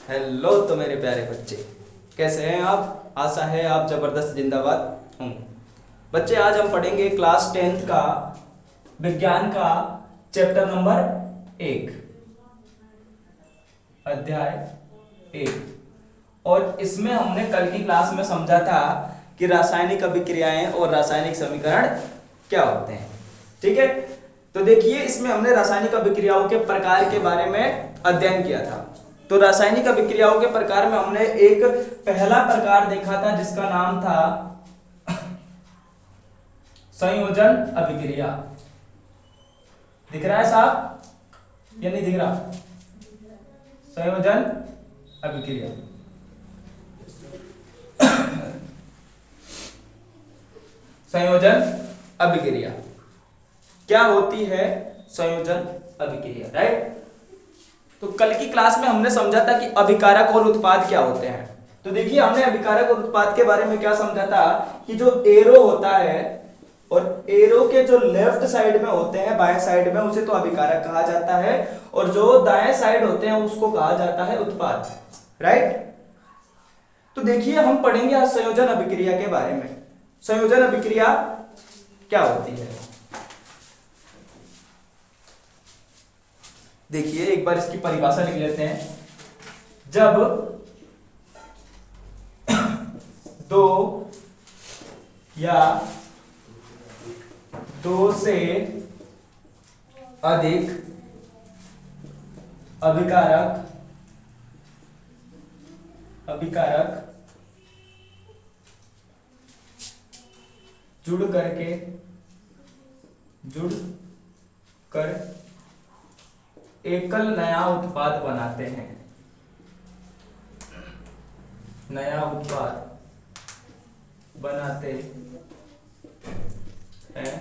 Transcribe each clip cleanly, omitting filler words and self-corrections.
Hello तो मेरे प्यारे बच्चे, कैसे हैं आप? आशा है आप जबरदस्त जिंदाबाद हों। बच्चे, आज हम पढ़ेंगे क्लास 10th का विज्ञान का चैप्टर नंबर 1, अध्याय 1। और इसमें हमने कल की क्लास में समझा था कि रासायनिक अभिक्रियाएं और रासायनिक समीकरण क्या होते हैं। ठीक है, तो देखिए इसमें हमने रासायनिक अभिक्रियाओं के प्रकार के बारे में अध्ययन किया था। तो रासायनिक अभिक्रियाओं के प्रकार में हमने एक पहला प्रकार देखा था जिसका नाम था संयोजन अभिक्रिया। दिख रहा है साहब या नहीं दिख रहा? संयोजन अभिक्रिया। संयोजन अभिक्रिया क्या होती है? संयोजन अभिक्रिया, राइट। तो कल की क्लास में हमने समझा था कि अभिकारक और उत्पाद क्या होते हैं। तो देखिए हमने अभिकारक और उत्पाद के बारे में क्या समझा था कि जो एरो होता है और एरो के जो लेफ्ट साइड में होते हैं, बाएं साइड में, उसे तो अभिकारक कहा जाता है, और जो दाएं साइड होते हैं उसको कहा जाता है उत्पाद, राइट। तो देखिए हम पढ़ेंगे आज संयोजन अभिक्रिया के बारे में। संयोजन अभिक्रिया क्या होती है? देखिए एक बार इसकी परिभाषा लिख लेते हैं। जब दो या दो से अधिक अभिकारक जुड़ कर एकल नया उत्पाद बनाते हैं। नया उत्पाद बनाते हैं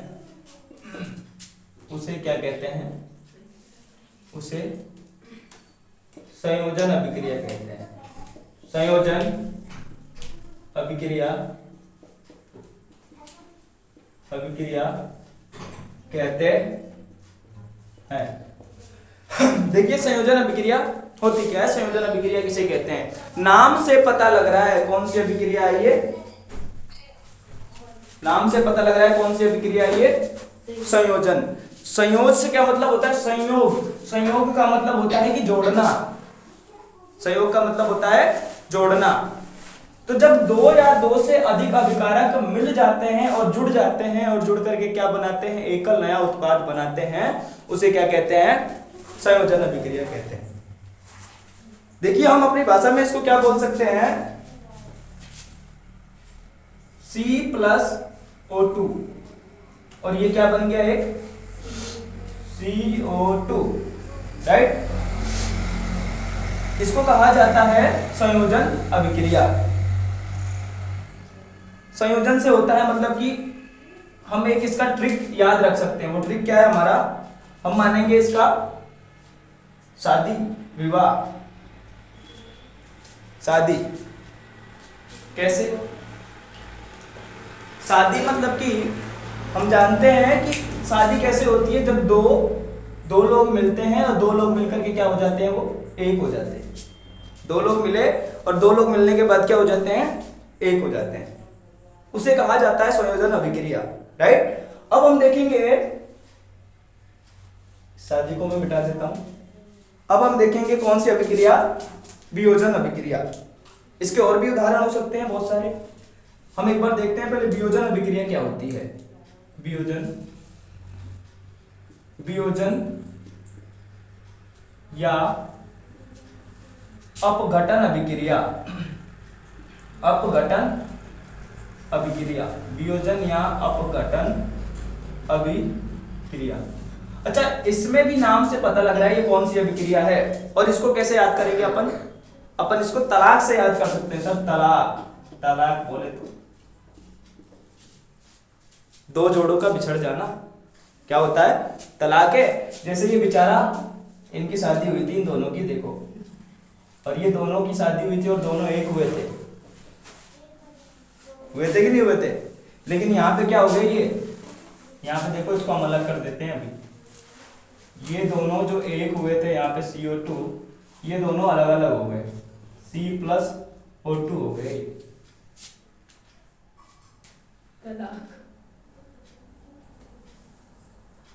उसे क्या कहते हैं? उसे संयोजन अभिक्रिया कहते हैं। संयोजन अभिक्रिया कहते हैं। देखिए संयोजन अभिक्रिया होती क्या है? संयोजन अभिक्रिया किसे कहते हैं? नाम से पता लग रहा है कौन सी अभिक्रिया है ये। नाम से पता लग रहा है कौन सी अभिक्रिया है ये? संयोजन। संयोज से क्या मतलब होता है? संयोग। संयोग का मतलब होता है कि जोड़ना। संयोग का मतलब होता है जोड़ना। तो जब दो या दो से अधिक अभिकारक मिल जाते हैं और जुड़ जाते हैं और जुड़ करके क्या बनाते हैं? एकल नया उत्पाद बनाते हैं, उसे क्या कहते हैं? संयोजन अभिक्रिया कहते हैं। देखिए हम अपनी भाषा में इसको क्या बोल सकते हैं? C+O2, और ये क्या बन गया? एक CO2, राइट। इसको कहा जाता है संयोजन अभिक्रिया। संयोजन से होता है मतलब कि हम एक इसका ट्रिक याद रख सकते हैं। वो ट्रिक क्या है हमारा? हम मानेंगे इसका शादी विवाह। शादी कैसे? शादी मतलब कि हम जानते हैं कि शादी कैसे होती है? जब दो लोग मिलते हैं और दो लोग मिलकर के क्या हो जाते हैं? वो एक हो जाते हैं। दो लोग मिले और दो लोग मिलने के बाद क्या हो जाते हैं? एक हो जाते हैं। उसे कहा जाता है संयोजन अभिक्रिया, राइट। अब हम देखेंगे, शादी को मैं मिटा देता हूं। अब हम देखेंगे कौन सी अभिक्रिया? वियोजन अभिक्रिया। इसके और भी उदाहरण हो सकते हैं बहुत सारे। हम एक बार देखते हैं पहले वियोजन अभिक्रिया क्या होती है। वियोजन या अपघटन अभिक्रिया। अपघटन अभिक्रिया, वियोजन या अपघटन अभिक्रिया। अच्छा, इसमें भी नाम से पता लग रहा है ये कौन सी अभिक्रिया है। और इसको कैसे याद करेंगे अपन इसको तलाक से याद कर सकते हैं सर। तलाक बोले तो दो जोड़ों का बिछड़ जाना क्या होता है? तलाक है। जैसे ये बेचारा, इनकी शादी हुई थी इन दोनों की, देखो, और ये दोनों की शादी हुई थी और दोनों एक हुए थे कि नहीं हुए थे? लेकिन यहाँ पे क्या हो गया? ये यहाँ पे देखो, इसको हम अलग कर देते हैं अभी। ये दोनों जो एक हुए थे यहाँ पे CO2, ये दोनों अलग अलग हो गए। C+O2 हो गए।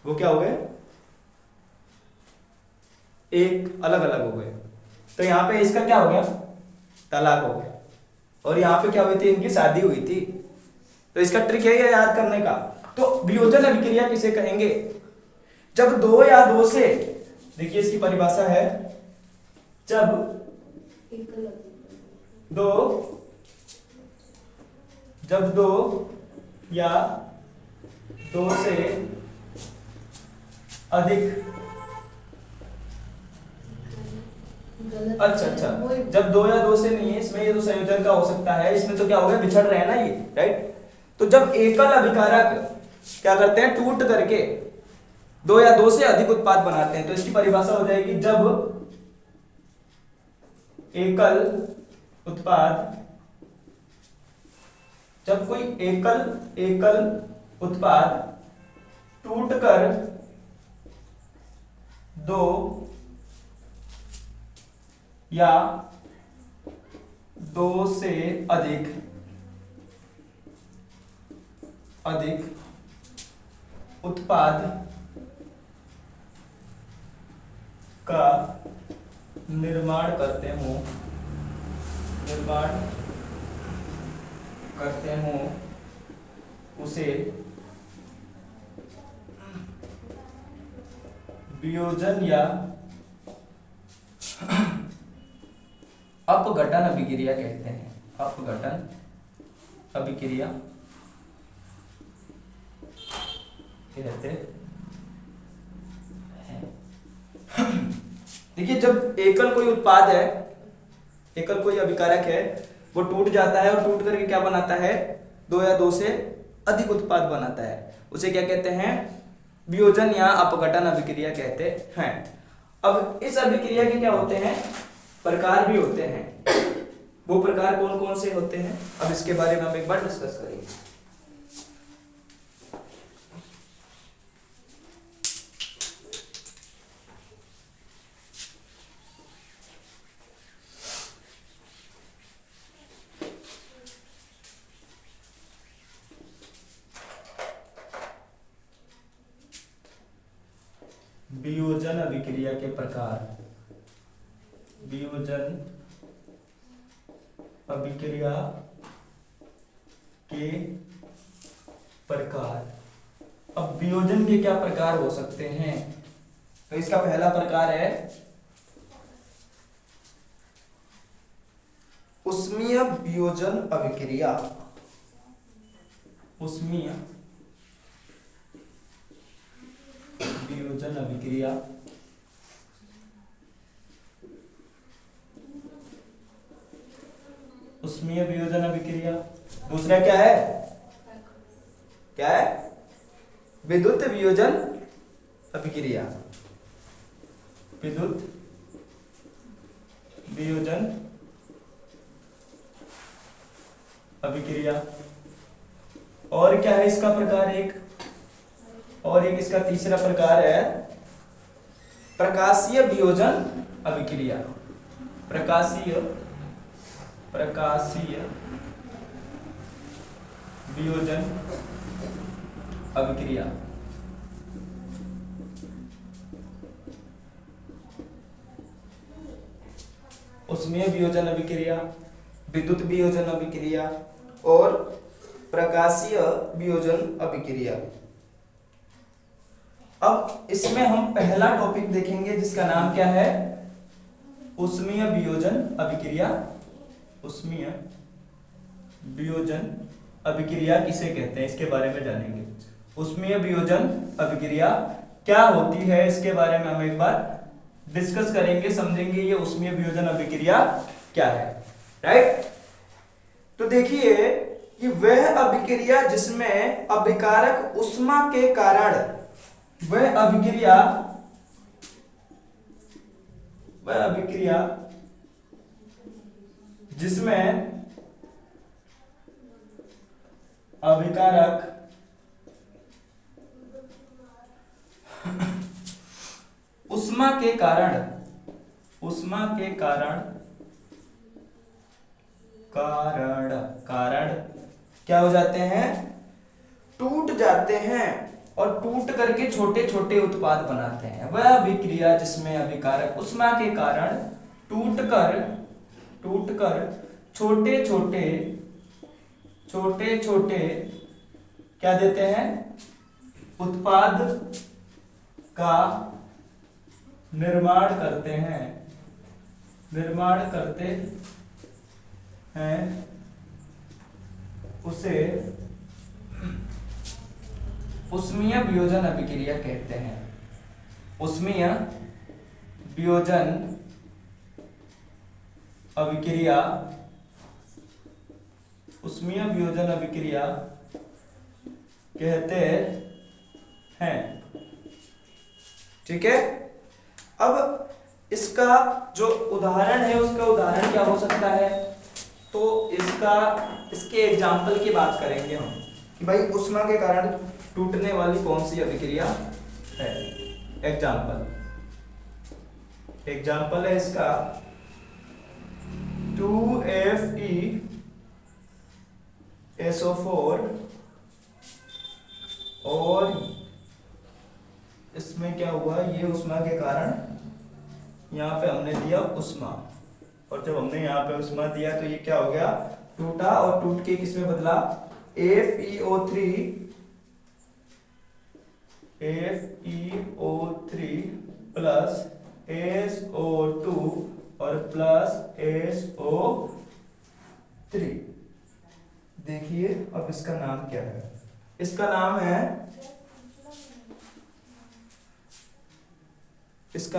वो क्या हो गए, एक अलग अलग हो गए। तो यहाँ पे इसका क्या हो गया, तलाक हो गया। और यहाँ पे क्या हुई थी, इनकी शादी हुई थी। तो इसका ट्रिक है ये याद करने का। तो वियोजन अभिक्रिया किसे कहेंगे, जब दो या दो से, देखिए इसकी परिभाषा है, जब दो या दो से अधिक, अच्छा, जब दो या दो से नहीं है, इसमें ये तो संयोजन का हो सकता है, इसमें तो क्या हो गया, बिछड़ रहे हैं ना ये, राइट। तो जब एकल अभिकारक क्या करते हैं, टूट करके दो या दो से अधिक उत्पाद बनाते हैं, तो इसकी परिभाषा हो जाएगी, जब एकल उत्पाद, जब कोई एकल उत्पाद टूटकर दो या दो से अधिक उत्पाद का निर्माण करते हो उसे वियोजन या अपघटन अभिक्रिया कहते हैं। अपघटन अभिक्रिया कहते हैं। देखिए, जब एकल कोई उत्पाद है, एकल कोई अभिकारक है, वो टूट जाता है और टूट करके क्या बनाता है, दो या दो से अधिक उत्पाद बनाता है, उसे क्या कहते हैं, वियोजन या अपघटन अभिक्रिया कहते हैं। अब इस अभिक्रिया के क्या होते हैं, प्रकार भी होते हैं। वो प्रकार कौन कौन से होते हैं, अब इसके बारे में हम एक बार डिस्कस करेंगे। वियोजन अभिक्रिया के प्रकार, वियोजन अभिक्रिया के प्रकार। अब वियोजन के क्या प्रकार हो सकते हैं, तो इसका पहला प्रकार है उष्मीय वियोजन अभिक्रिया। उष्मीय वियोजन अभिक्रिया उष्मीय वियोजन अभिक्रिया। दूसरा क्या है, क्या है, विद्युत वियोजन अभिक्रिया। विद्युत वियोजन अभिक्रिया। और क्या है इसका प्रकार एक, और एक इसका तीसरा प्रकार है प्रकाशीय वियोजन अभिक्रिया। प्रकाशीय वियोजन अभिक्रिया। उष्मीय वियोजन अभिक्रिया, विद्युत वियोजन अभिक्रिया और प्रकाशीय वियोजन अभिक्रिया। अब इसमें हम पहला टॉपिक देखेंगे जिसका नाम क्या है, उष्मीय वियोजन अभिक्रिया। उष्मीय वियोजन अभिक्रिया किसे कहते हैं, इसके बारे में जानेंगे। उष्मीय वियोजन अभिक्रिया क्या होती है, इसके बारे में हम एक बार डिस्कस करेंगे, समझेंगे ये उष्मीय वियोजन अभिक्रिया क्या है, राइट। तो देखिए, कि वह अभिक्रिया जिसमें अभिकारक ऊष्मा के कारण, वह अभिक्रिया जिसमें अभिकारक ऊष्मा के कारण कारण, कारण क्या हो जाते हैं, टूट जाते हैं और टूट करके छोटे छोटे उत्पाद बनाते हैं। वह अभिक्रिया जिसमें अभिकारक ऊष्मा के कारण टूट कर छोटे छोटे क्या देते हैं, उत्पाद का निर्माण करते हैं, उसे ऊष्मीय वियोजन अभिक्रिया कहते हैं। ऊष्मीय वियोजन अभिक्रिया कहते हैं। ठीक है। अब इसका जो उदाहरण है, उसका उदाहरण क्या हो सकता है, तो इसके एग्जाम्पल की बात करेंगे हम कि भाई ऊष्मा के कारण टूटने वाली कौन सी अभिक्रिया है। एग्जाम्पल है इसका 2FeSO4 और इसमें क्या हुआ, ये ऊष्मा के कारण यहाँ पे हमने दिया ऊष्मा, और जब हमने यहाँ पे ऊष्मा दिया तो ये क्या हो गया, टूटा, और टूट के किसमें बदला, FeO3 प्लस SO2 और प्लस SO3। देखिए अब इसका नाम क्या है, इसका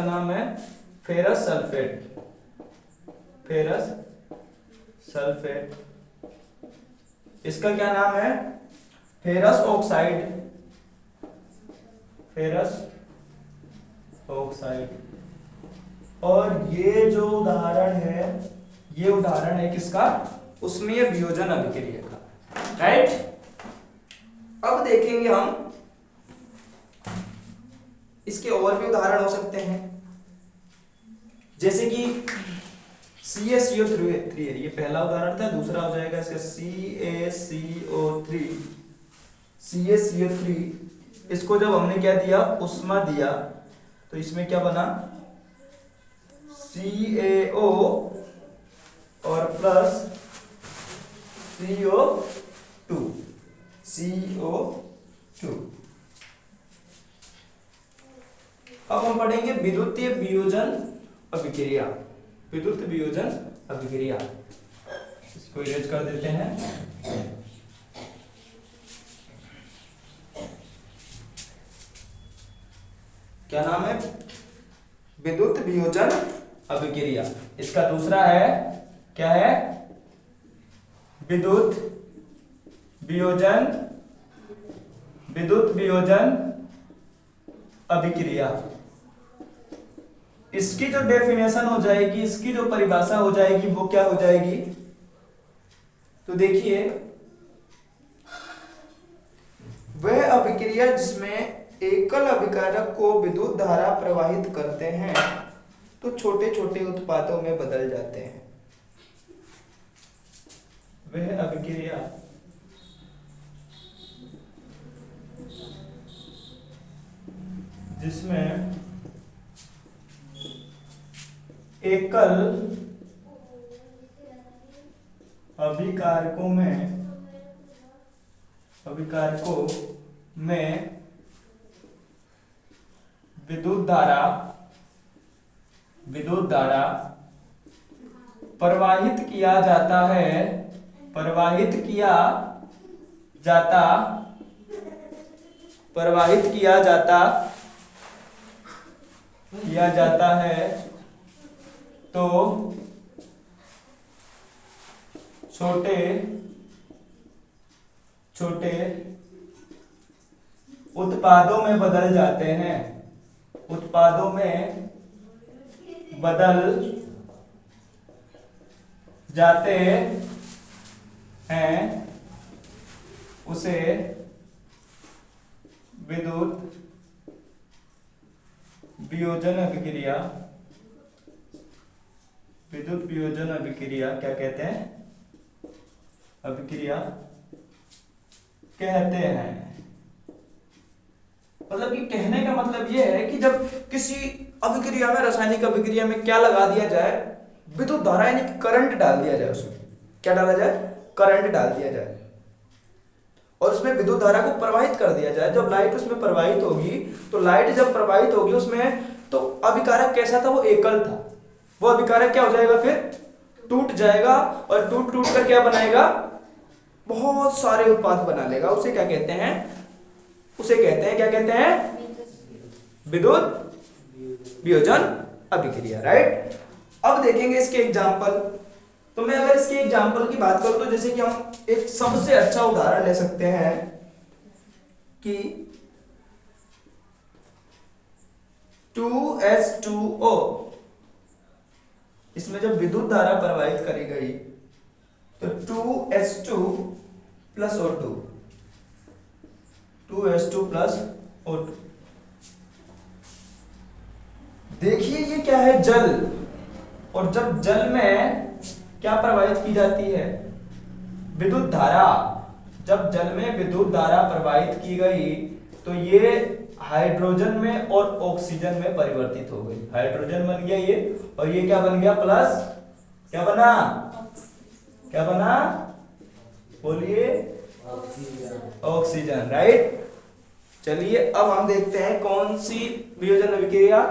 नाम है फेरस सल्फेट। इसका क्या नाम है, फेरस ऑक्साइड। और ये जो उदाहरण है, ये उदाहरण है किसका, ऊष्मीय वियोजन अभिक्रिया का, राइट। अब देखेंगे हम इसके और भी उदाहरण हो सकते हैं, जैसे कि CaCO3 है, ये पहला उदाहरण था। दूसरा हो जाएगा इसका CaCO3। इसको जब हमने क्या दिया, ऊष्मा दिया, तो इसमें क्या बना, CaO और प्लस CO2। अब हम पढ़ेंगे विद्युतीय वियोजन अभिक्रिया। इसको इरेज कर देते हैं। क्या नाम है, विद्युत वियोजन अभिक्रिया। इसका दूसरा है, क्या है, विद्युत वियोजन अभिक्रिया। इसकी जो डेफिनेशन हो जाएगी, इसकी जो परिभाषा हो जाएगी, वो क्या हो जाएगी, तो देखिए, वह अभिक्रिया जिसमें एकल अभिकारक को विद्युत धारा प्रवाहित करते हैं तो छोटे छोटे उत्पादों में बदल जाते हैं। वह अभिक्रिया जिसमें एकल अभिकारकों में विद्युत धारा प्रवाहित किया जाता है तो छोटे उत्पादों में बदल जाते हैं। उसे विद्युत वियोजन अभिक्रिया क्या कहते हैं, अभिक्रिया कहते हैं। मतलब कि कहने का मतलब ये है कि जब किसी अभिक्रिया में, रासायनिक अभिक्रिया में क्या लगा दिया जाए, विद्युत धारा यानी कि करंट डाल दिया जाए, उसमें क्या डाला जाए, करंट डाल दिया जाए और उसमें विद्युत धारा को प्रवाहित कर दिया जाए। जब लाइट उसमें प्रवाहित होगी, तो लाइट जब प्रवाहित होगी उसमें, तो अभिकारक कैसा था, वो एकल था। वो अभिकारक क्या हो जाएगा, फिर टूट जाएगा और टूट टूट कर क्या बनाएगा, बहुत सारे उत्पाद बना लेगा। उसे क्या कहते हैं, उसे कहते हैं, क्या कहते हैं, विद्युत वियोजन अभिक्रिया, राइट। अब देखेंगे इसके एग्जाम्पल। तो मैं अगर इसके एग्जाम्पल की बात करूं तो जैसे कि हम एक सबसे अच्छा उदाहरण ले सकते हैं कि 2H2O, इसमें जब विद्युत धारा प्रवाहित करी गई तो 2H2 plus O2, 2H2 plus O2। देखिए ये क्या है, जल। और जब जल में क्या प्रवाहित की जाती है, विद्युत धारा। जब जल में विद्युत धारा प्रवाहित की गई तो ये हाइड्रोजन में और ऑक्सीजन में परिवर्तित हो गई। हाइड्रोजन बन गया ये, और ये क्या बन गया, प्लस क्या बना, क्या बना, बोलिए, ऑक्सीजन, राइट। चलिए अब हम देखते हैं कौन सी वियोजन अभिक्रिया,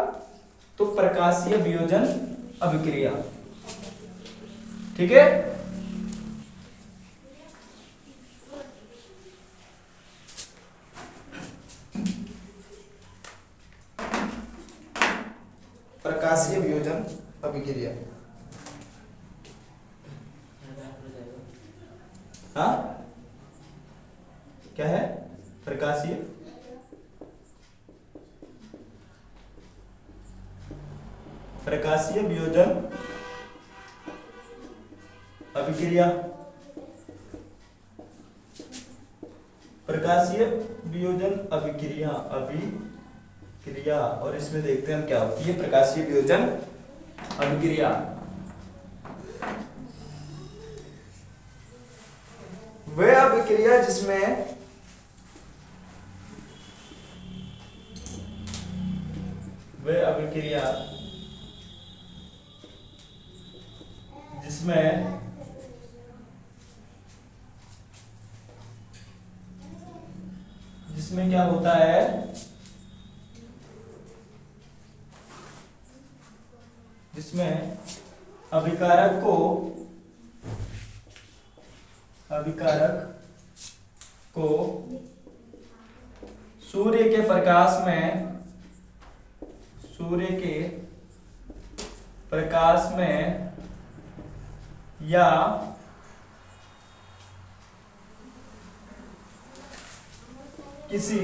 तो प्रकाशीय वियोजन अभिक्रिया, ठीक है। प्रकाशीय वियोजन अभिक्रिया, हाँ क्या है, प्रकाशीय वियोजन अभिक्रिया, प्रकाशीय वियोजन अभिक्रिया, अभिक्रिया। और इसमें देखते हैं हम क्या होती है प्रकाशीय वियोजन अभिक्रिया। वह अभिक्रिया जिसमें जिसमें क्या होता है, जिसमें अभिकारक को सूर्य के प्रकाश में या किसी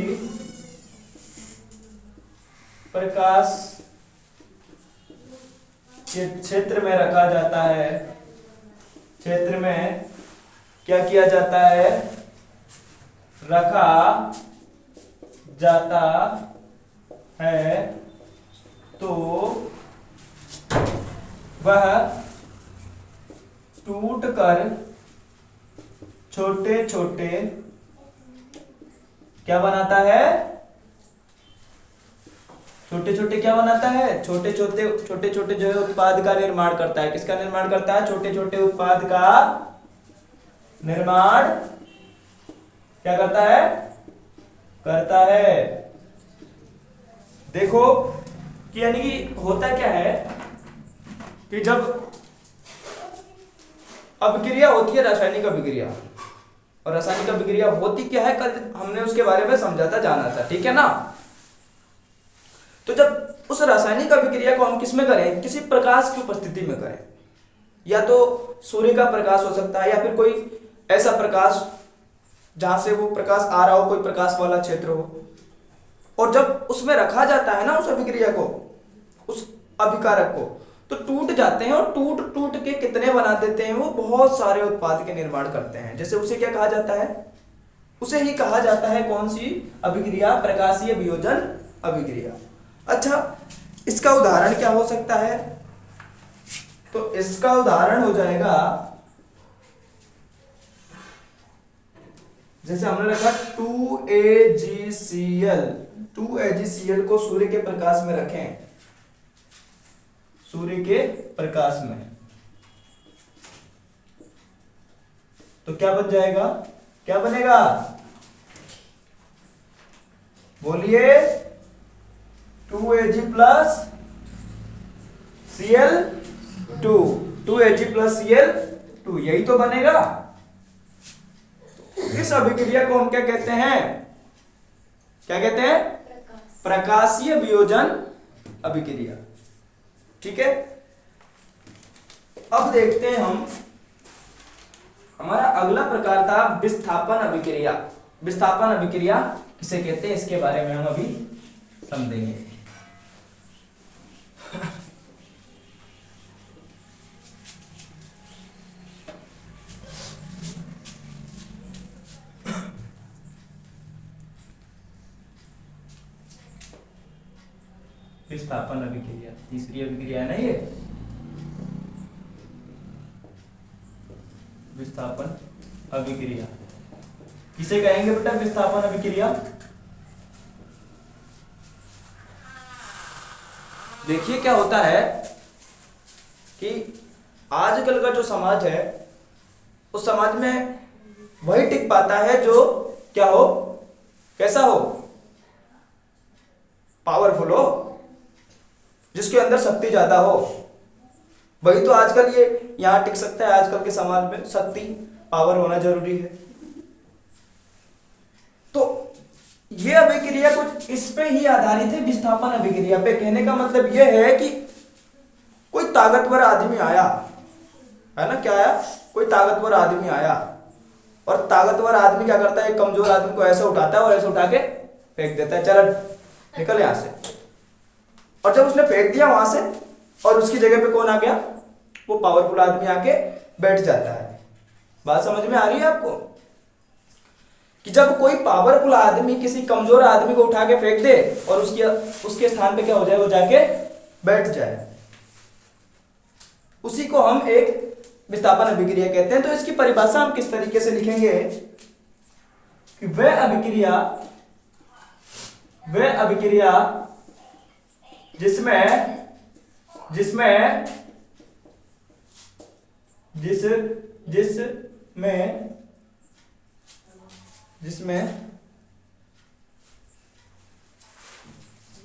प्रकाश के क्षेत्र में रखा जाता है, क्षेत्र में क्या किया जाता है, रखा जाता है, तो वह टूटकर छोटे छोटे क्या बनाता है, छोटे छोटे क्या बनाता है, छोटे छोटे जो है उत्पाद का निर्माण करता है। किसका निर्माण करता है, छोटे छोटे उत्पाद का निर्माण क्या करता है, करता है। देखो कि यानी कि होता क्या है कि जब अभिक्रिया होती है, रासायनिक अभिक्रिया, और रासायनिक अभिक्रिया होती क्या है, कल हमने उसके बारे में समझा था, जाना था, ठीक है ना। तो जब उस रासायनिक अभिक्रिया को हम किस में करें, किसी प्रकाश की उपस्थिति में करें, या तो सूर्य का प्रकाश हो सकता है या फिर कोई ऐसा प्रकाश जहां से वो प्रकाश आ रहा हो, कोई प्रकाश वाला क्षेत्र हो, और जब उसमें रखा जाता है ना उस अभिक्रिया को, उस अभिकारक को, तो टूट जाते हैं, और टूट टूट के कितने बना देते हैं, वो बहुत सारे उत्पाद के निर्माण करते हैं। जैसे उसे क्या कहा जाता है, उसे ही कहा जाता है कौन सी अभिक्रिया, प्रकाशीय वियोजन अभिक्रिया। अच्छा, इसका उदाहरण क्या हो सकता है, तो इसका उदाहरण हो जाएगा जैसे हमने रखा 2AgCl, 2AgCl को सूर्य के प्रकाश में रखें, सूर्य के प्रकाश में, तो क्या बन जाएगा, क्या बनेगा, बोलिए, 2Ag plus Cl2, 2Ag plus Cl2, यही तो बनेगा। इस अभिक्रिया को हम क्या कहते हैं, क्या कहते हैं, प्रकाशीय वियोजन अभिक्रिया। ठीक है, अब देखते हैं हम, हमारा अगला प्रकार था विस्थापन अभिक्रिया। विस्थापन अभिक्रिया किसे कहते हैं, इसके बारे में हम अभी समझेंगे। विस्थापन अभिक्रिया तीसरी अभिक्रिया है ना ये, विस्थापन अभिक्रिया किसे कहेंगे बेटा, विस्थापन अभिक्रिया। देखिए क्या होता है कि आजकल का जो समाज है उस समाज में वही टिक पाता है जो क्या हो, कैसा हो, पावरफुल हो, जिसके अंदर शक्ति ज्यादा हो, वही तो आजकल ये यहां टिक सकता है। आजकल के समाज में शक्ति, पावर होना जरूरी है। तो ये अभिक्रिया कुछ इस पे ही आधारित है, विस्थापन अभिक्रिया पे। कहने का मतलब यह है कि कोई ताकतवर आदमी आया है ना, क्या आया, कोई ताकतवर आदमी आया, और ताकतवर आदमी क्या करता है, एक कमजोर आदमी को ऐसे उठाता है और ऐसे उठा के फेंक देता है, चल निकल यहां से। और जब उसने फेंक दिया वहां से, और उसकी जगह पे कौन आ गया, वो पावरफुल आदमी आके बैठ जाता है। बात समझ में आ रही है आपको, कि जब कोई पावरफुल आदमी किसी कमजोर आदमी को उठा के फेंक दे और उसके स्थान पे क्या हो जाए, वो जाके बैठ जाए, उसी को हम एक विस्थापन अभिक्रिया कहते हैं। तो इसकी परिभाषा हम किस तरीके से लिखेंगे कि वह अभिक्रिया जिसमें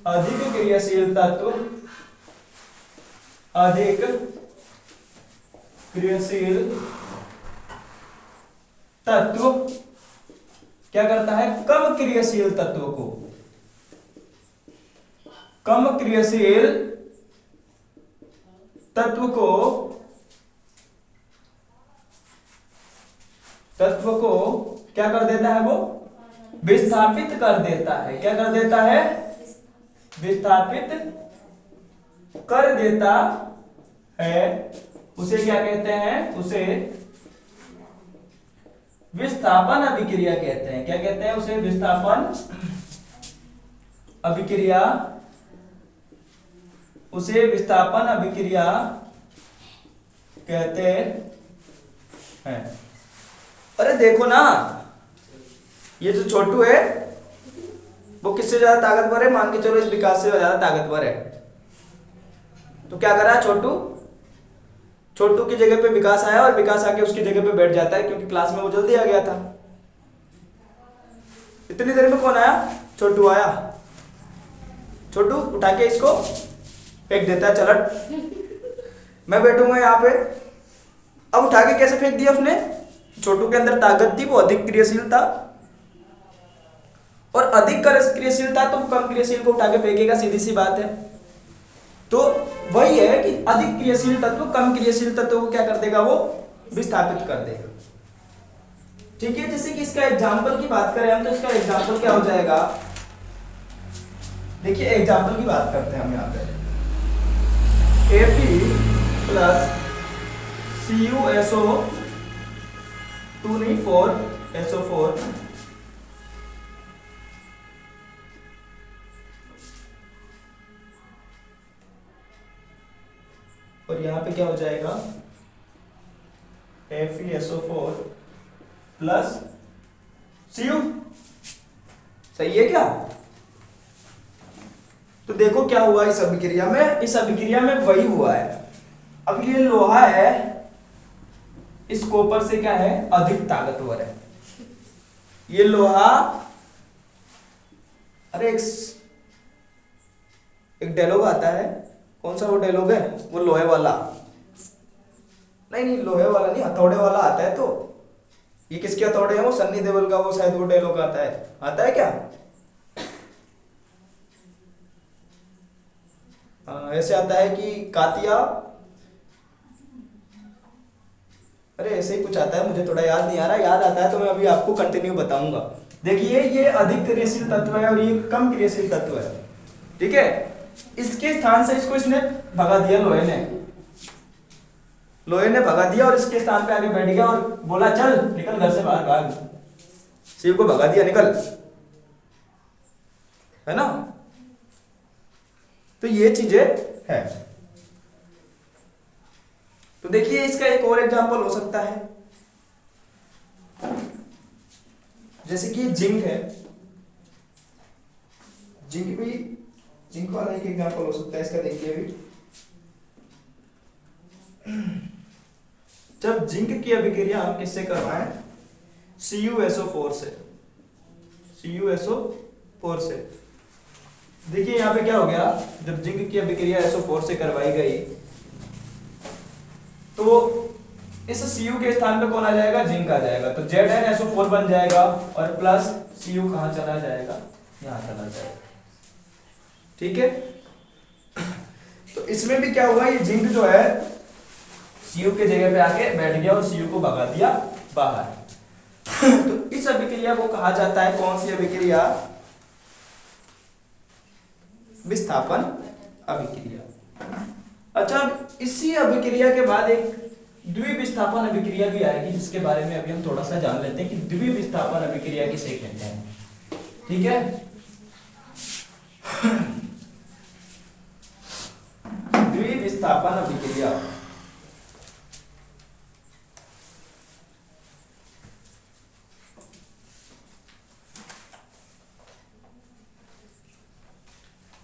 अधिक क्रियाशील तत्व, अधिक क्रियाशील तत्व क्या करता है, कम क्रियाशील तत्व को, कम क्रियाशील तत्व को क्या कर देता है, वो विस्थापित कर देता है। क्या कर देता है, विस्थापित कर देता है। उसे क्या कहते हैं, उसे विस्थापन अभिक्रिया कहते हैं। क्या कहते हैं उसे, विस्थापन अभिक्रिया, उसे विस्थापन अभिक्रिया कहते हैं। अरे देखो ना, ये जो छोटू है वो किससे ज्यादा ताकतवर है, मान के चलो इस विकास से ज्यादा ताकतवर है। तो क्या करा छोटू की जगह पे विकास आया और विकास आके उसकी जगह पे बैठ जाता है, क्योंकि क्लास में वो जल्दी आ गया था। इतनी देर में कौन आया, छोटू आया। छोटू उठा के इसको फेंक देता है, चल मैं बैठूंगा यहाँ पे। अब उठा के कैसे फेंक दिया उसने, छोटू के अंदर ताकत थी, वो अधिक क्रियाशील था, और अधिक क्रियाशील था तो कम क्रियाशील को उठा के फेंकेगा, सीधी सी बात है। तो वही है कि अधिक क्रियाशील तत्व कम क्रियाशील तत्व को क्या कर देगा, वो विस्थापित कर देगा। ठीक है, जैसे कि इसका एग्जाम्पल की बात करें हम, तो इसका एग्जाम्पल क्या हो जाएगा, देखिए एग्जाम्पल की बात करते हैं हम यहाँ पे, Fe प्लस CuSO2 नहीं 4SO4 और यहाँ पे क्या हो जाएगा, FeSO4 प्लस Cu सही है क्या? तो देखो क्या हुआ इस अभिक्रिया में, इस अभिक्रिया में वही हुआ है। अब ये लोहा है, इस कॉपर से क्या है, अधिक ताकतवर है। ये लोहा, अरे एक डायलॉग आता है, कौन सा वो डायलॉग है, वो लोहे वाला, नहीं लोहे वाला नहीं, हथौड़े वाला आता है। तो ये किसके हथौड़े हैं, वो सन्नी देओल का, वो शायद वो डायलॉग आता है क्या? ऐसे आता है कि कातिया, अरे ऐसे ही कुछ आता है, मुझे थोड़ा याद नहीं आ रहा, याद आता है तो मैं अभी आपको कंटिन्यू बताऊंगा। देखिए ये अधिक क्रियाशील तत्व है और ये कम क्रियाशील तत्व है, ठीक है। इसके स्थान से इसको इसने भगा दिया, लोहे ने भगा दिया और इसके स्थान पे आगे बैठ गया और बोला चल निकल घर से बाहर, भाग। शिव को भगा दिया, निकल, है ना। तो ये चीजें है। तो देखिए इसका एक और एग्जांपल हो सकता है, जैसे कि जिंक है, जिंक वाला एक एग्जांपल हो सकता है इसका। देखिए अभी जब जिंक की अभिक्रिया हम किससे करवाएं, CuSO4 से, CuSO4 से। देखिए यहां पे क्या हो गया, जब जिंक की अभिक्रिया SO4 से करवाई गई तो इस Cu के स्थान पे कौन आ जाएगा, जिंक आ जाएगा। तो ZnSO4 बन जाएगा और प्लस Cu कहां चला जाएगा, यहां चला जाएगा, ठीक है। तो इसमें भी क्या हुआ, ये जिंक जो है Cu के जगह पे आके बैठ गया और Cu को भगा दिया बाहर। तो इस अभिक्रिया को कहा जाता है, कौन सी अभिक्रिया, विस्थापन अभिक्रिया। अच्छा, इसी अभिक्रिया के बाद एक द्विविस्थापन अभिक्रिया भी आएगी, जिसके बारे में अभी हम थोड़ा सा जान लेते हैं कि द्विविस्थापन अभिक्रिया किसे कहते हैं, ठीक है। द्विविस्थापन अभिक्रिया,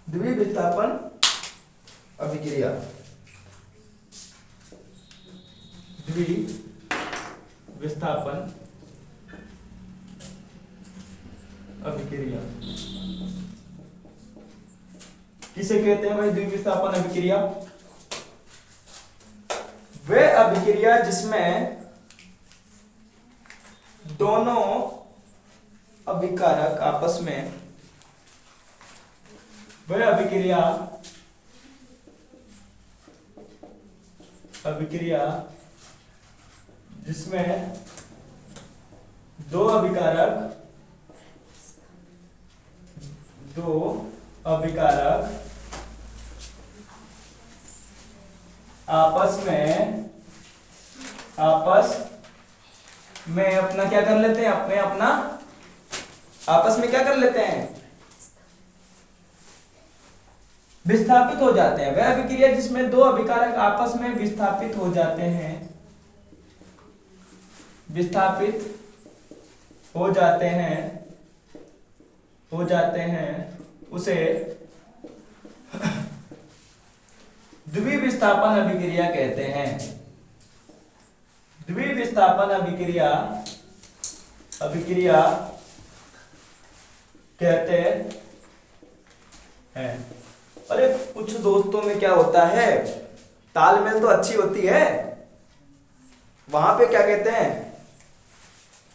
द्विविस्थापन अभिक्रिया, द्विविस्थापन अभिक्रिया किसे कहते हैं भाई, द्विविस्थापन अभिक्रिया? वह अभिक्रिया जिसमें दोनों अभिकारक आपस में, वह अभिक्रिया जिसमें दो अभिकारक आपस में अपना क्या कर लेते हैं, अपना आपस में क्या कर लेते हैं, विस्थापित हो जाते हैं। वह अभिक्रिया जिसमें दो अभिकारक आपस में विस्थापित हो जाते हैं, उसे द्विविस्थापन अभिक्रिया कहते हैं। द्विविस्थापन अभिक्रिया कहते हैं। अरे कुछ दोस्तों में क्या होता है, तालमेल तो अच्छी होती है, वहां पे क्या कहते हैं,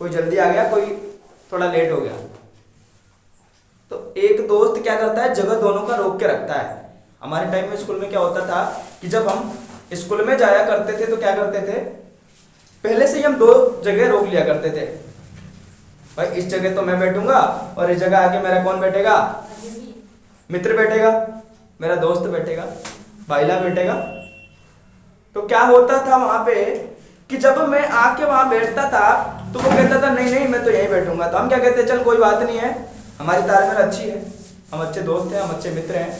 कोई जल्दी आ गया, कोई थोड़ा लेट हो गया, तो एक दोस्त क्या करता है, जगह दोनों का रोक के रखता है। हमारे टाइम में स्कूल में क्या होता था कि जब हम स्कूल में जाया करते थे तो क्या करते थे, पहले से ही हम दो जगह रोक लिया करते थे। भाई इस जगह तो मैं बैठूंगा और इस जगह आके मेरा कौन बैठेगा, मित्र बैठेगा, मेरा दोस्त बैठेगा, भाईला बैठेगा। तो क्या होता था वहां पे कि जब मैं आके वहां बैठता था तो वो कहता था नहीं मैं तो यहीं बैठूंगा। तो हम क्या कहते, चल कोई बात नहीं है, हमारी तालमेल अच्छी है, हम अच्छे दोस्त हैं, हम अच्छे मित्र हैं,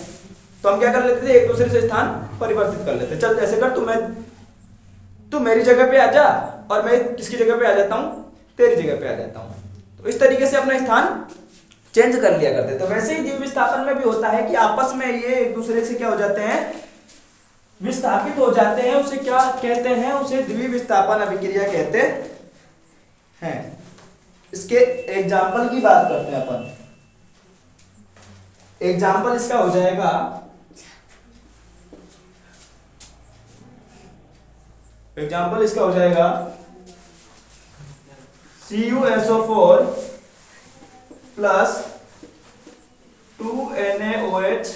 तो हम क्या कर लेते थे, एक दूसरे से स्थान परिवर्तित कर लेते। चल ऐसे कर, तू मेरी जगह पे आ जा और मैं किसकी जगह पे आ जाता हूँ, तेरी जगह पे आ जाता हूँ। तो इस तरीके से अपना स्थान चेंज कर लिया करते। तो वैसे ही द्विविस्थापन में भी होता है कि आपस में ये एक दूसरे से क्या हो जाते हैं, विस्थापित हो जाते हैं। उसे क्या कहते हैं, उसे द्विविस्थापन अभिक्रिया कहते हैं। इसके एग्जाम्पल की बात करते हैं अपन। एग्जाम्पल इसका हो जाएगा, एग्जाम्पल इसका हो जाएगा CuSO4 प्लस 2NaOH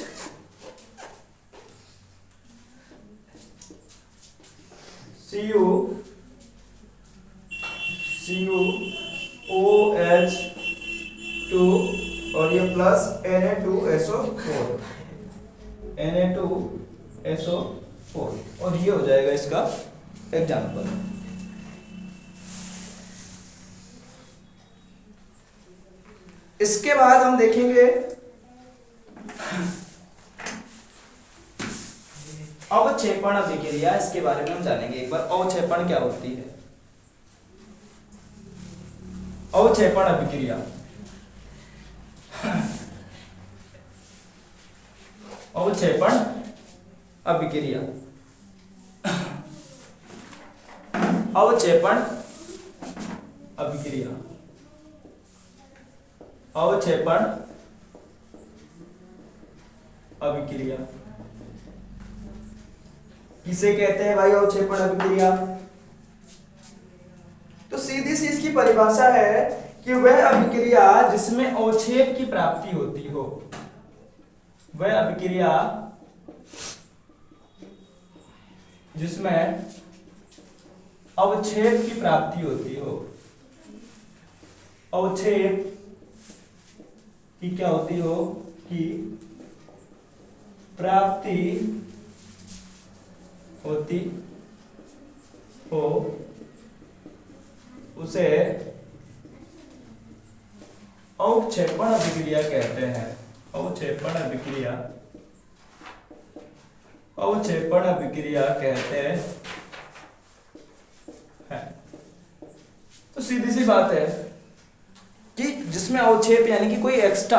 CuOH2 और ये प्लस Na2SO4 और ये हो जाएगा इसका एग्जाम्पल। इसके बाद हम देखेंगे अवक्षेपण अभिक्रिया। इसके बारे में हम जानेंगे एक बार, अवक्षेपण क्या होती है। अवक्षेपण अभिक्रिया, अवक्षेपण अभिक्रिया, अवक्षेपण अभिक्रिया, अवक्षेपण अभिक्रिया किसे कहते हैं भाई, अवक्षेपण अभिक्रिया? तो सीधी सी इसकी परिभाषा है कि वह अभिक्रिया जिसमें अवक्षेप की प्राप्ति होती हो, वह अभिक्रिया जिसमें अवक्षेप की प्राप्ति होती हो। अवक्षेप की क्या होती हो, कि प्राप्ति होती हो, उसे अवक्षेपण अभिक्रिया कहते हैं। अवक्षेपण अभिक्रिया, अवक्षेपण अभिक्रिया कहते हैं। तो सीधी सी बात है कि जिसमें अवक्षेप यानी कि कोई एक्स्ट्रा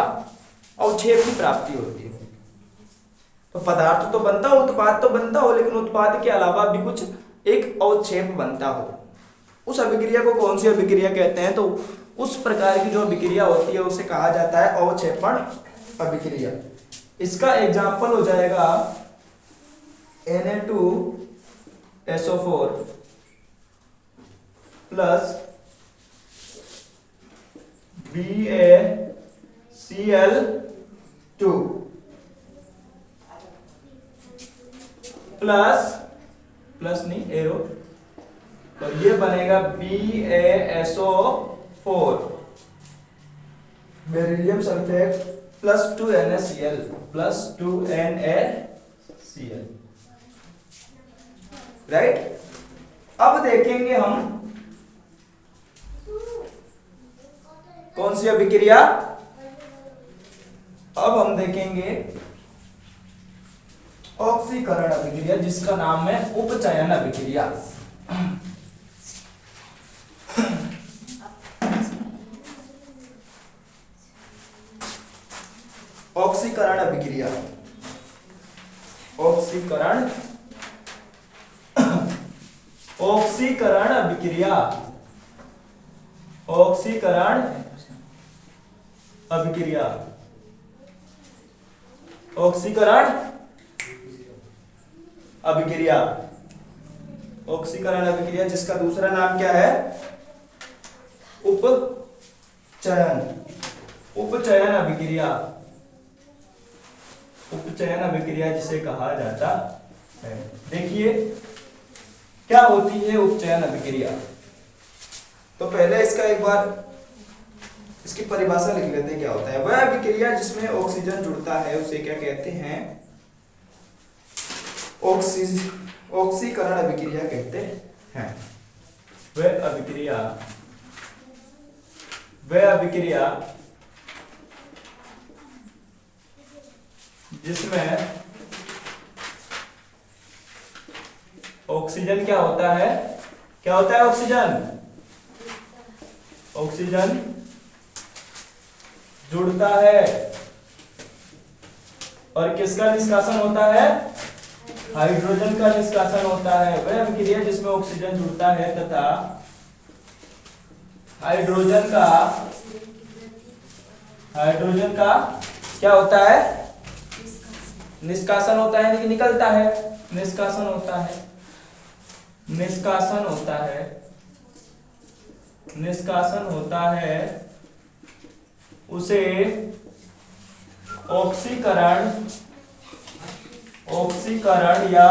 अवक्षेप की प्राप्ति होती है। तो पदार्थ तो बनता हो, उत्पाद तो बनता हो, लेकिन उत्पाद के अलावा भी कुछ एक अवक्षेप बनता हो, उस अभिक्रिया को कौन सी अभिक्रिया कहते हैं? तो उस प्रकार की जो अभिक्रिया होती है उसे कहा जाता है अवक्षेपण अभिक्रिया। इसका एग्जाम्पल हो जाएगा Na2SO4 प्लस BaCl2 प्लस नहीं एरो, तो ये बनेगा BaSO4 beryllium sulphate plus 2NaCl plus 2NaCl, right. अब देखेंगे हम कौन सी अभिक्रिया, अब हम देखेंगे ऑक्सीकरण अभिक्रिया, जिसका नाम है उपचयन अभिक्रिया। ऑक्सीकरण अभिक्रिया, ऑक्सीकरण, ऑक्सीकरण अभिक्रिया, ऑक्सीकरण अभिक्रिया, ऑक्सीकरण अभिक्रिया, ऑक्सीकरण अभिक्रिया जिसका दूसरा नाम क्या है, उपचयन, उपचयन अभिक्रिया, उपचयन अभिक्रिया जिसे कहा जाता है। देखिए क्या होती है उपचयन अभिक्रिया। तो पहले इसका एक बार इसकी परिभाषा लिख लेते हैं क्या होता है। वह अभिक्रिया जिसमें ऑक्सीजन जुड़ता है उसे क्या कहते हैं, ऑक्सीकरण अभिक्रिया कहते हैं। वह अभिक्रिया, वह अभिक्रिया जिसमें ऑक्सीजन क्या होता है, क्या होता है ऑक्सीजन, ऑक्सीजन जुड़ता है और किसका निष्कासन होता है? हाइड्रोजन का निष्कासन होता है। वह अभिक्रिया जिसमें ऑक्सीजन जुड़ता है तथा हाइड्रोजन का क्या होता है? निष्कासन होता है, यानी कि निकलता है, निष्कासन होता है, निष्कासन होता है, निष्कासन होता है, उसे ऑक्सीकरण या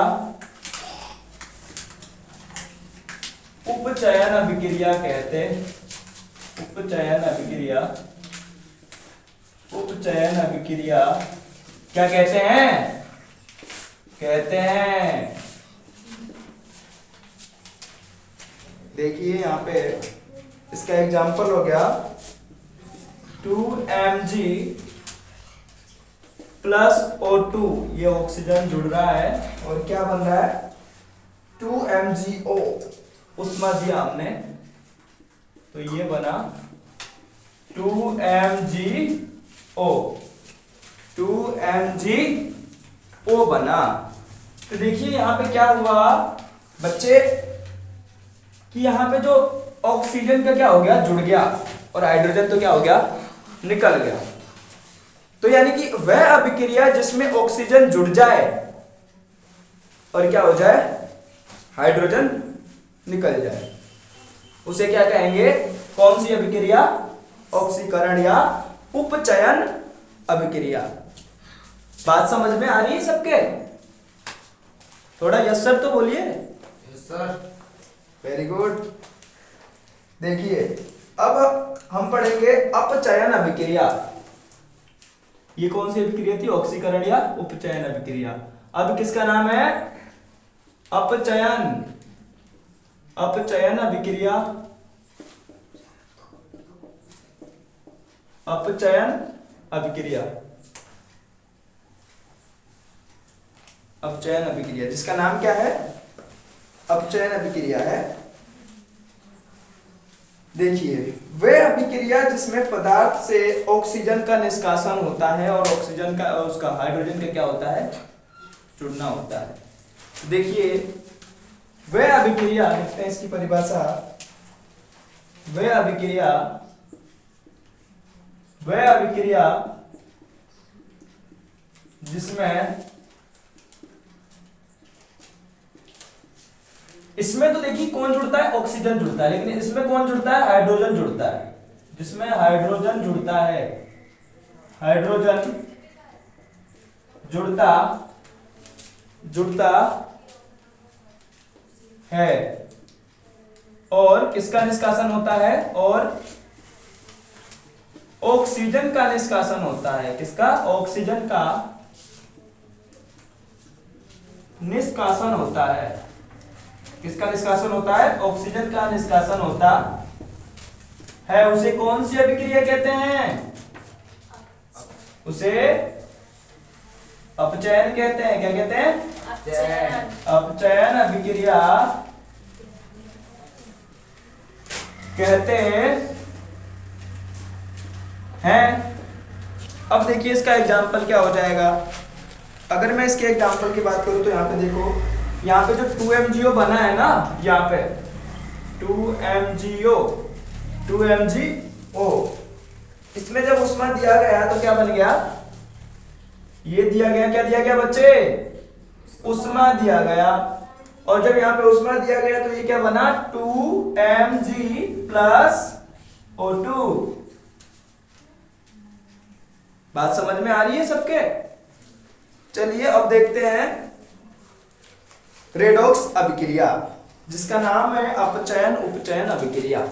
उपचयन अभिक्रिया कहते हैं। उपचयन अभिक्रिया क्या कहते हैं? देखिए यहाँ पे इसका एग्जाम्पल हो गया 2Mg प्लस O2, ये ऑक्सीजन जुड़ रहा है और क्या बन रहा है? 2MgO, उष्मा दिया हमने तो ये बना 2MgO बना। तो देखिए यहाँ पे क्या हुआ बच्चे कि यहाँ पे जो ऑक्सीजन का क्या हो गया? जुड़ गया, और हाइड्रोजन तो क्या हो गया? निकल गया। तो यानी कि वह अभिक्रिया जिसमें ऑक्सीजन जुड़ जाए और क्या हो जाए? हाइड्रोजन निकल जाए, उसे क्या कहेंगे? कौन सी अभिक्रिया? ऑक्सीकरण या उपचयन अभिक्रिया। बात समझ में आ रही है सबके? थोड़ा यस सर तो बोलिए। Yes sir. Very good. देखिए अब हम पढ़ेंगे अपचयन अभिक्रिया। ये कौन सी अभिक्रिया थी? ऑक्सीकरण या उपचयन अभिक्रिया। अब किसका नाम है? अपचयन अभिक्रिया। अपचयन अभिक्रिया जिसका नाम क्या है? अपचयन अभिक्रिया है। देखिए वह अभिक्रिया जिसमें पदार्थ से ऑक्सीजन का निष्कासन होता है और ऑक्सीजन का उसका हाइड्रोजन का क्या होता है? जुड़ना होता है। देखिए वह अभिक्रिया, लिखते हैं इसकी परिभाषा। वह अभिक्रिया जिसमें, इसमें तो देखिए कौन जुड़ता है? ऑक्सीजन जुड़ता है, लेकिन इसमें कौन जुड़ता है? हाइड्रोजन जुड़ता है। जिसमें हाइड्रोजन जुड़ता है, हाइड्रोजन जुड़ता है और किसका निष्कासन होता है? और ऑक्सीजन का निष्कासन होता है। किसका? ऑक्सीजन का निष्कासन होता है। किसका निष्कासन होता है? ऑक्सीजन का निष्कासन होता है। उसे कौन सी अभिक्रिया कहते हैं? उसे अपचयन कहते हैं। क्या कहते हैं? अपचयन अभिक्रिया कहते हैं। अब देखिए इसका एग्जाम्पल क्या हो जाएगा। अगर मैं इसके एग्जाम्पल की बात करूं तो यहाँ पे देखो, यहाँ पे जो 2MgO बना है ना, यहाँ पे 2MgO, इसमें जब उष्मा दिया गया तो क्या बन गया? ये दिया गया, क्या दिया गया बच्चे? उष्मा दिया गया। और जब यहाँ पे उष्मा दिया गया तो ये क्या बना? 2Mg plus O2। बात समझ में आ रही है सबके? चलिए अब देखते हैं रेडॉक्स अभिक्रिया जिसका नाम है अपचयन उपचयन अभिक्रिया।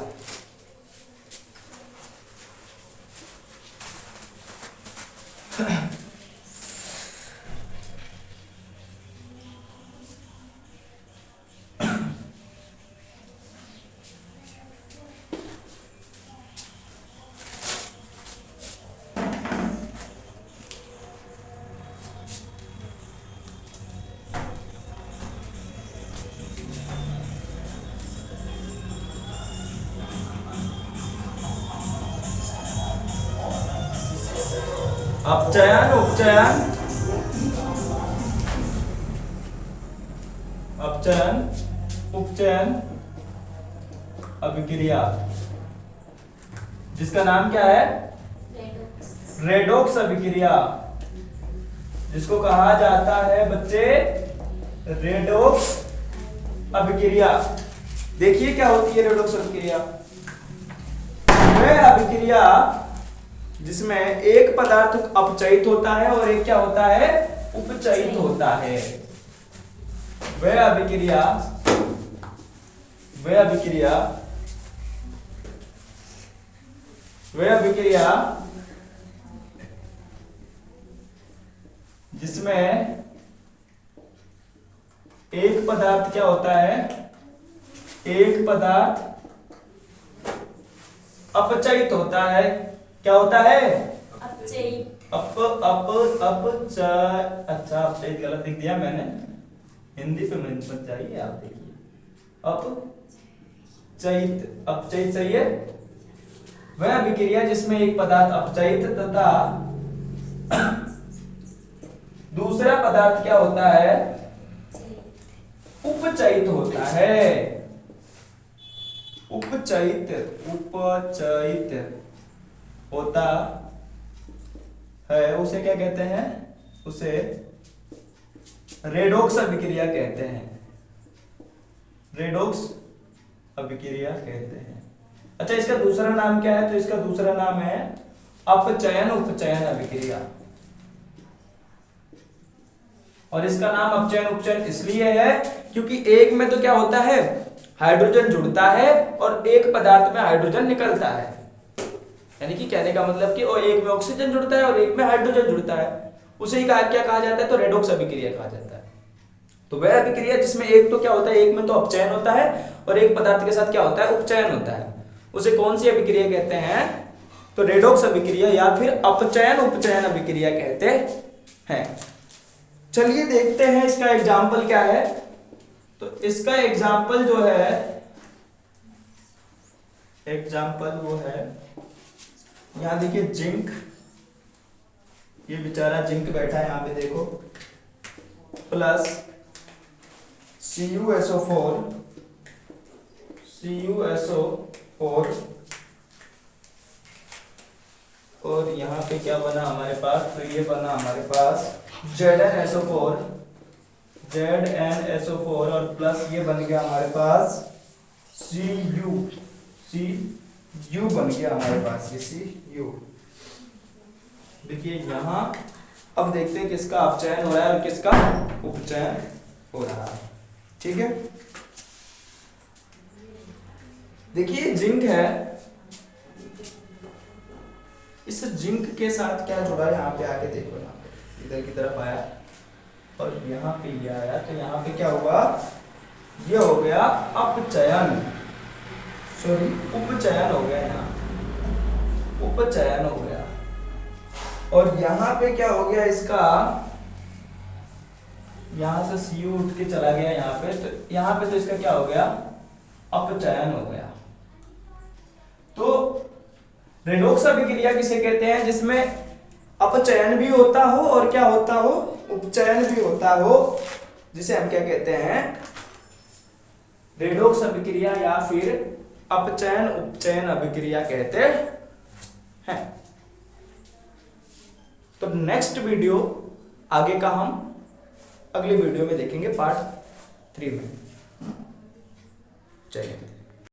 अपचयन उपचयन, अपचयन उपचयन अभिक्रिया, जिसका नाम क्या है? रेडॉक्स अभिक्रिया, जिसको कहा जाता है बच्चे रेडॉक्स अभिक्रिया। देखिए क्या होती है रेडॉक्स अभिक्रिया। वह अभिक्रिया जिसमें एक पदार्थ अपचयित होता है और एक क्या होता है? उपचयित होता है। वह अभिक्रिया, वह अभिक्रिया, वह अभिक्रिया जिसमें एक पदार्थ क्या होता है? एक पदार्थ अपचयित होता है। क्या होता है? अपचयित। अच्छा अपचयित गलत लिख दिया मैंने, हिंदी पे मत जाइए, आप देखिए अपचयित, अपचयित सही है। वह अभिक्रिया जिसमें एक पदार्थ अपचयित तथा दूसरा पदार्थ क्या होता है? उपचयित होता है। उपचयित, उपचयित होता है, उसे क्या कहते हैं? उसे रेडॉक्स अभिक्रिया कहते हैं। रेडॉक्स अभिक्रिया कहते हैं। अच्छा, इसका दूसरा नाम क्या है? तो इसका दूसरा नाम है अपचयन उपचयन अभिक्रिया। और इसका नाम अपचयन उपचयन इसलिए है क्योंकि एक में तो क्या होता है? हाइड्रोजन जुड़ता है और एक पदार्थ में हाइड्रोजन निकलता है। यानी कि कहने का मतलब कि और एक में ऑक्सीजन जुड़ता है और एक में हाइड्रोजन जुड़ता है, उसे ही क्या कहा जाता है? तो रेडॉक्स अभिक्रिया कहा जाता है। तो वह अभिक्रिया जिसमें एक तो क्या होता है? एक में तो अपचयन होता है और एक पदार्थ के साथ क्या होता है? उपचयन होता है। उसे कौन सी अभिक्रिया कहते हैं? तो रेडॉक्स अभिक्रिया या फिर अपचयन उपचयन अभिक्रिया कहते हैं। चलिए देखते हैं इसका एग्जाम्पल क्या है। तो इसका एग्जाम्पल जो है, एग्जाम्पल वो है, यहां देखिए जिंक, ये बेचारा जिंक बैठा है यहां पे देखो, प्लस CuSO4, CuSO4 और यहाँ पे क्या बना हमारे पास? तो ये बना हमारे पास ZnSO4, ZnSO4 और प्लस ये बन गया हमारे पास Cu, Cu बन गया हमारे पास ये Cu। देखिए यहाँ अब देखते हैं किसका अपचयन हो रहा है और किसका उपचयन हो रहा है। ठीक है, देखिए जिंक है, इस जिंक के साथ क्या जुड़ा है? यहाँ पे आके देखो, यहाँ पे इधर की तरफ आया और यहाँ पे ये आया, तो यहाँ पे क्या हुआ? ये हो गया अपचयन, सॉरी उपचयन हो गया, यहाँ उपचयन हो गया। और यहाँ पे क्या हो गया इसका? यहाँ से Cu उठ के चला गया यहाँ पे, तो यहाँ पे तो इसका क्या हो गया? अपचयन हो गया। तो रेडॉक्स अभिक्रिया किसे कहते हैं? जिसमें अपचयन भी होता हो और क्या होता हो? उपचयन भी होता हो, जिसे हम क्या कहते हैं? रेडॉक्स अभिक्रिया या फिर अपचयन उपचयन अभिक्रिया कहते हैं। तो नेक्स्ट वीडियो आगे का हम अगले वीडियो में देखेंगे, पार्ट 3 में। चलिए।